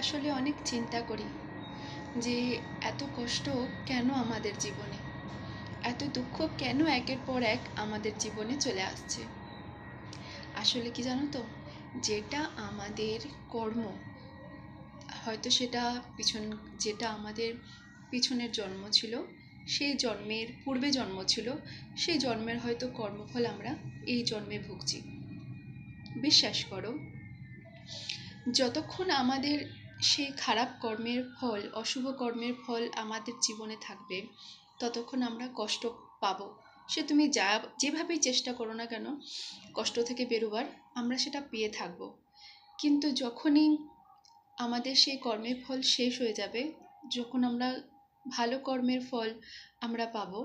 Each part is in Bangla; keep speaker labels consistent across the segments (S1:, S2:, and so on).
S1: আসলে অনেক চিন্তা করি যে এত কষ্ট কেন আমাদের জীবনে, এত দুঃখ কেন একের পর এক আমাদের জীবনে চলে আসছে। আসলে কি জানো তো, যেটা আমাদের কর্ম, হয়তো সেটা পিছন যেটা আমাদের পিছনের জন্ম ছিল, সেই জন্মের পূর্বে জন্ম ছিল, সেই জন্মের হয়তো কর্মফল আমরা এই জন্মে ভুগছি। বিশ্বাস করো, যতক্ষণ আমাদের সেই খারাপ কর্মের ফল, অশুভ কর্মের ফল আমাদের জীবনে থাকবে, ততক্ষণ আমরা কষ্ট পাবো। সে তুমি যেভাবেই চেষ্টা করো না কেন কষ্ট থেকে বেরোবার, আমরা সেটা পেয়ে থাকবো। কিন্তু যখনই আমাদের সেই কর্মের ফল শেষ হয়ে যাবে, যখন আমরা ভালো কর্মের ফল আমরা পাবো,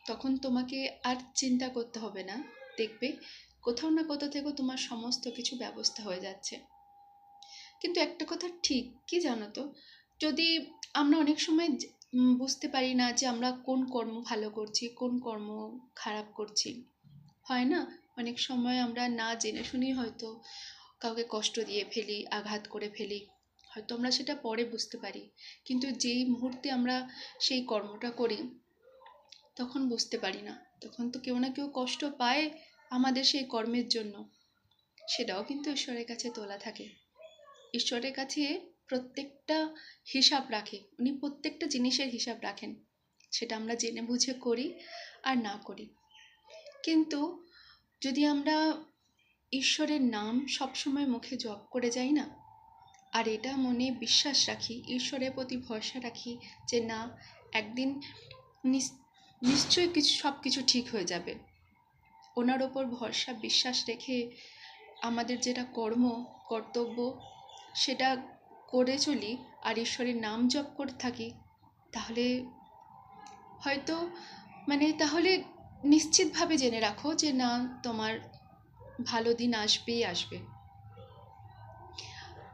S1: তখন তোমাকে আর চিন্তা করতে হবে না। দেখবে কোথাও না কোথাও থেকে তোমার সমস্ত কিছু ব্যবস্থা হয়ে যাচ্ছে। কিন্তু একটা কথা ঠিক, কি জানো তো, যদি আমরা অনেক সময় বুঝতে পারি না যে আমরা কোন কর্ম ভালো করছি, কোন কর্ম খারাপ করছি। হয় না, অনেক সময় আমরা না জেনে শুনেই হয়তো কাউকে কষ্ট দিয়ে ফেলি, আঘাত করে ফেলি। হয়তো আমরা সেটা পরে বুঝতে পারি, কিন্তু যেই মুহূর্তে আমরা সেই কর্মটা করি তখন বুঝতে পারি না। তখন তো কেউ না কেউ কষ্ট পায় আমাদের সেই কর্মের জন্য। সেটাও কিন্তু ঈশ্বরের কাছে তোলা থাকে। ঈশ্বরের কাছে প্রত্যেকটা হিসাব রাখে, উনি প্রত্যেকটা জিনিসের হিসাব রাখেন, সেটা আমরা জেনে বুঝে করি আর না করি। কিন্তু যদি আমরা ঈশ্বরের নাম সবসময় মুখে জপ করে যাই না, আর এটা মনে বিশ্বাস রাখি, ঈশ্বরের প্রতি ভরসা রাখি যে না, একদিন নিশ্চয়ই সব কিছু ঠিক হয়ে যাবে, ওনার ওপর ভরসা বিশ্বাস রেখে আমাদের যেটা কর্তব্য সেটা করে চলি, আর ঈশ্বরের নাম জপ করে থাকি, তাহলে হয়তো তাহলে নিশ্চিতভাবে জেনে রাখো যে না, তোমার ভালো দিন আসবেই আসবে।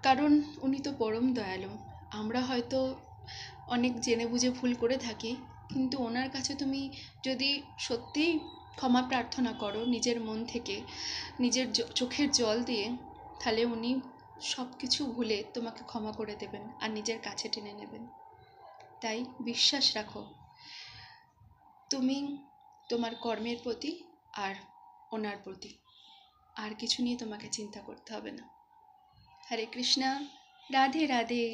S1: কারণ উনি তো পরম দয়ালু। আমরা হয়তো অনেক জেনে বুঝে ভুল করে থাকি, কিন্তু ওনার কাছে তুমি যদি সত্যিই ক্ষমা প্রার্থনা করো নিজের মন থেকে, নিজের চোখের জল দিয়ে, তাহলে উনি সব কিছু ভুলে তোমাকে ক্ষমা করে দেবেন আর নিজের কাছে টেনে নেবেন। তাই বিশ্বাস রাখো তুমি তোমার কর্মের প্রতি আর ওনার প্রতি, আর কিছু নিয়ে তোমাকে চিন্তা করতে হবে না। হরে কৃষ্ণা, রাধে রাধে।